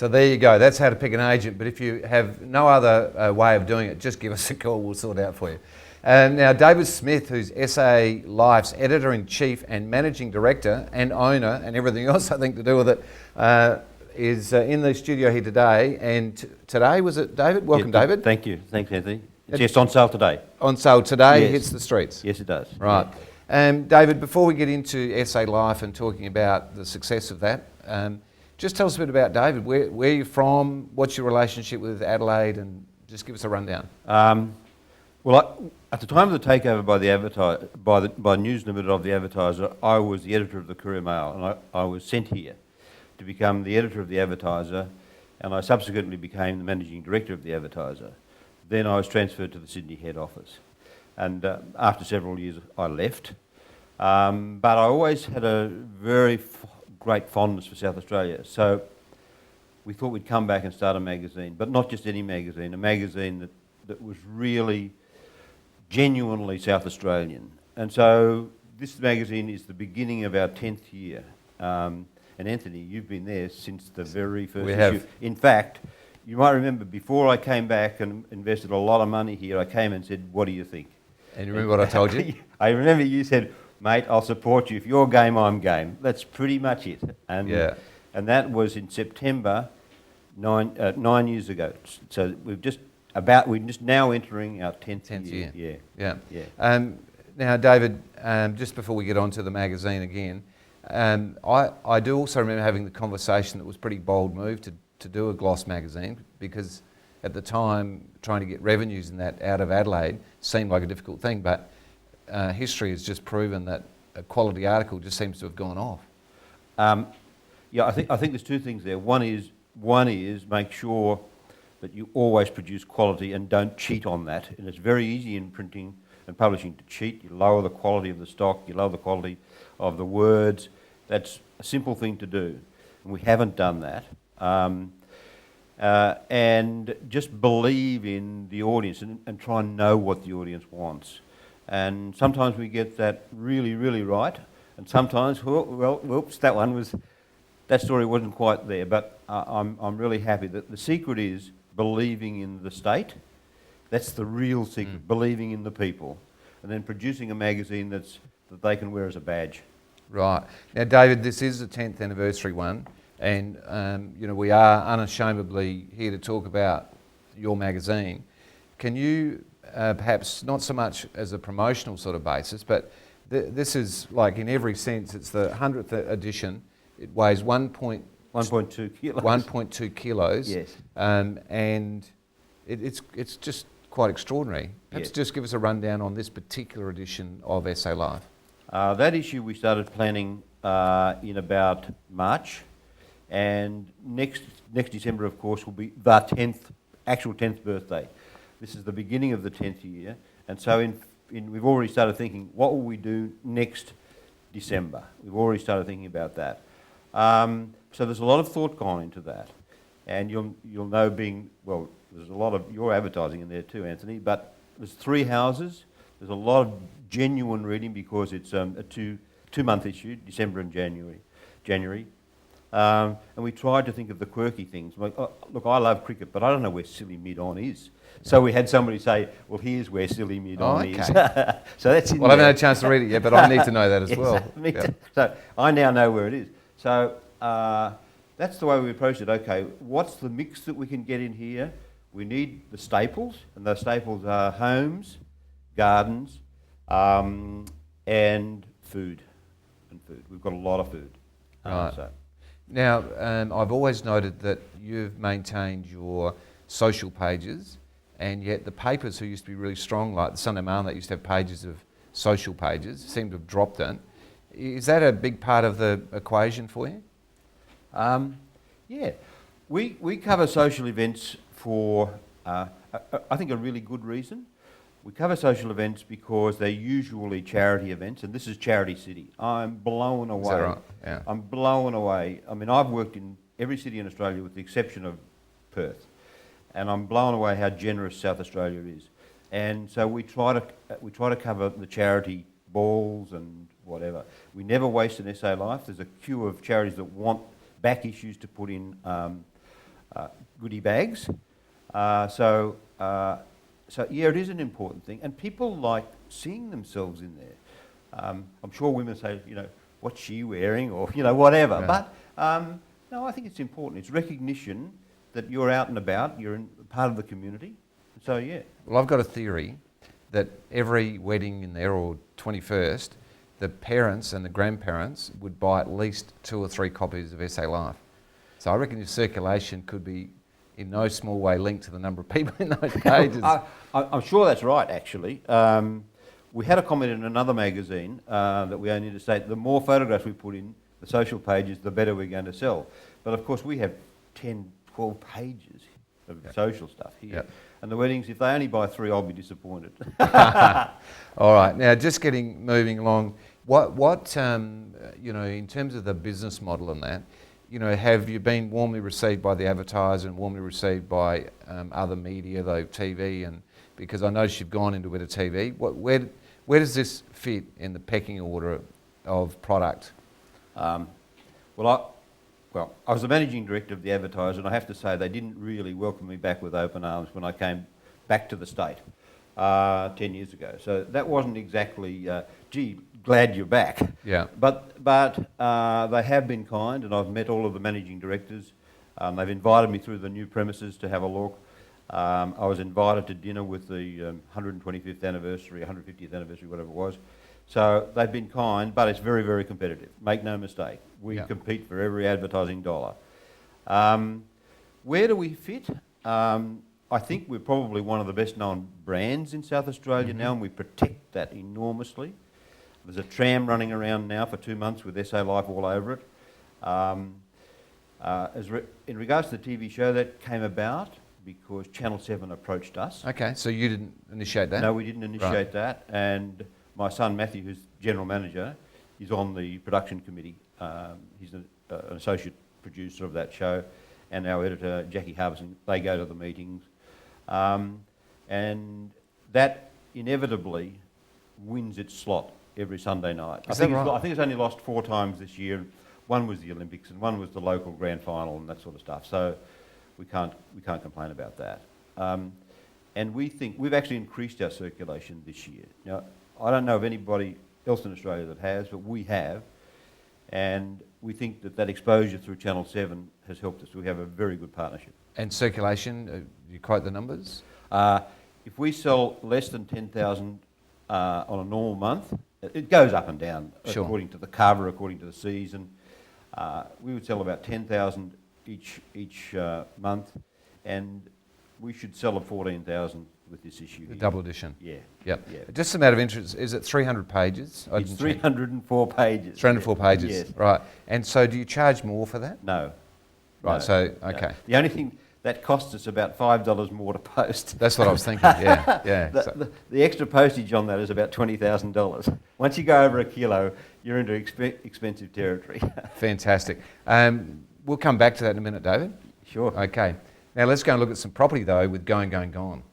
So there you go. That's how to pick an agent. But if you have no other way of doing it, just give us a call. We'll sort it out for you. Now, David Smith, who's SA Life's Editor-in-Chief and Managing Director and owner and everything else I think to do with it, is in the studio here today. And today, was it David? Welcome, David. Thank you. Thanks, Anthony. It's just on sale today. On sale today, yes. Hits the streets. Yes, it does. Right. Yeah. David, before we get into SA Life and talking about the success of that, just tell us a bit about David. Where are you from? What's your relationship with Adelaide? And just give us a rundown. At the time of the takeover by News Limited of the Advertiser, I was the editor of the Courier Mail, and I was sent here to become the editor of the Advertiser, and I subsequently became the managing director of the Advertiser. Then I was transferred to the Sydney head office, and after several years I left. But I always had a very great fondness for South Australia, so we thought we'd come back and start a magazine, but not just any magazine, a magazine that was really genuinely South Australian. And so this magazine is the beginning of our 10th year. And Anthony, you've been there since the very first issue. Have. In fact, you might remember before I came back and invested a lot of money here, I came and said, what do you think? And you remember what I told you? I remember you said, mate, I'll support you. If you're game, I'm game. That's pretty much it. And that was in September 9 years ago. So we're just now entering our 10th year. Yeah. Now, David, just before we get on to the magazine again, I do also remember having the conversation that was a pretty bold move to do a gloss magazine, because at the time trying to get revenues in that out of Adelaide seemed like a difficult thing, but history has just proven that a quality article just seems to have gone off. I think there's two things there. One is make sure that you always produce quality and don't cheat on that. And it's very easy in printing and publishing to cheat. You lower the quality of the stock, you lower the quality of the words. That's a simple thing to do. And we haven't done that. And just believe in the audience and try and know what the audience wants. And sometimes we get that really, really right. And sometimes, whoops, that story wasn't quite there. But I'm really happy that the secret is believing in the state. That's the real secret, believing in the people. And then producing a magazine that they can wear as a badge. Right. Now, David, this is the 10th anniversary one, and we are unashamedly here to talk about your magazine. Can you perhaps, not so much as a promotional sort of basis, but this is like in every sense, it's the 100th edition. It weighs 1.2 kilos. 1.2 kilos. Yes. And it's just quite extraordinary. Perhaps just give us a rundown on this particular edition of SA Life. That issue we started planning in about March, and next December, of course, will be the actual 10th birthday. This is the beginning of the 10th year, and so we've already started thinking, what will we do next December? We've already started thinking about that. So there's a lot of thought gone into that, and you'll know there's a lot of your advertising in there too, Anthony, but there's 3 houses. There's a lot of genuine reading because it's a two-month issue, December and January. And we tried to think of the quirky things. Like, look, I love cricket, but I don't know where Silly Mid-On is. So we had somebody say, well, here's where Silly Mid-On is. So that's in there. I haven't had a chance to read it yet, but I need to know that as well. Me too. So I now know where it is. So that's the way we approached it. Okay, what's the mix that we can get in here? We need the staples, and those staples are homes, gardens, and food. We've got a lot of food. Right. Now, I've always noted that you've maintained your social pages, and yet the papers who used to be really strong, like the Sunday Mail, that used to have pages of social pages, seem to have dropped it. Is that a big part of the equation for you? Yeah. We cover social events for, I think, a really good reason. We cover social events because they're usually charity events, and this is Charity City. I'm blown away. Is that right? Yeah. I'm blown away. I mean, I've worked in every city in Australia with the exception of Perth, and I'm blown away how generous South Australia is. And so we try to cover the charity balls and whatever. We never waste an SA Life. There's a queue of charities that want back issues to put in goodie bags. So yeah, it is an important thing, and people like seeing themselves in there. I'm sure women say, what's she wearing, or whatever. Yeah. But no, I think it's important. It's recognition that you're out and about, you're part of the community. So yeah. Well, I've got a theory that every wedding in there, or 21st, the parents and the grandparents would buy at least 2 or 3 copies of SA Life. So I reckon your circulation could be in no small way linked to the number of people in those pages. I'm sure that's right, actually. We had a comment in another magazine that we only need to state, the more photographs we put in the social pages, the better we're going to sell. But of course, we have 10, 12 pages of social stuff here. Yep. And the weddings, if they only buy 3, I'll be disappointed. All right, now just moving along, what in terms of the business model and that, have you been warmly received by the advertiser and warmly received by other media, though TV, and because I noticed you've gone into a bit of TV. Where does this fit in the pecking order of product? Well, I was the managing director of the advertiser, and I have to say they didn't really welcome me back with open arms when I came back to the state 10 years ago. So that wasn't exactly, gee, glad you're back. Yeah. But they have been kind, and I've met all of the managing directors. They've invited me through the new premises to have a look. I was invited to dinner with the 125th anniversary, 150th anniversary, whatever it was. So they've been kind, but it's very, very competitive. Make no mistake. We compete for every advertising dollar. Where do we fit? I think we're probably one of the best known brands in South Australia now, and we protect that enormously. There's a tram running around now for 2 months with SA Life all over it. In regards to the TV show, that came about because Channel 7 approached us. Okay, so you didn't initiate that? No, we didn't initiate that. And my son Matthew, who's general manager, is on the production committee. He's an associate producer of that show. And our editor, Jackie Harbison, they go to the meetings. And that inevitably wins its slot every Sunday night. I think it's only lost 4 times this year. One was the Olympics and one was the local grand final and that sort of stuff. So we can't complain about that. And we think we've actually increased our circulation this year. Now, I don't know of anybody else in Australia that has, but we have. And we think that exposure through Channel 7 has helped us. We have a very good partnership. And circulation, you quote the numbers? If we sell less than 10,000 on a normal month, it goes up and down according to the cover, according to the season. We would sell about 10,000 each month, and we should sell at 14,000 with this issue. The double edition. Yeah. Yep. Yeah. Just a matter of interest, is it 300 pages? It's 304 pages. 304 pages, yes. Right. And so do you charge more for that? No. Right, No. so, okay. No. The only thing, that costs us about $5 more to post. That's what I was thinking, yeah. The extra postage on that is about $20,000. Once you go over a kilo, you're into expensive territory. Fantastic. We'll come back to that in a minute, David. Sure. Okay. Now let's go and look at some property though with Going, Going, Gone.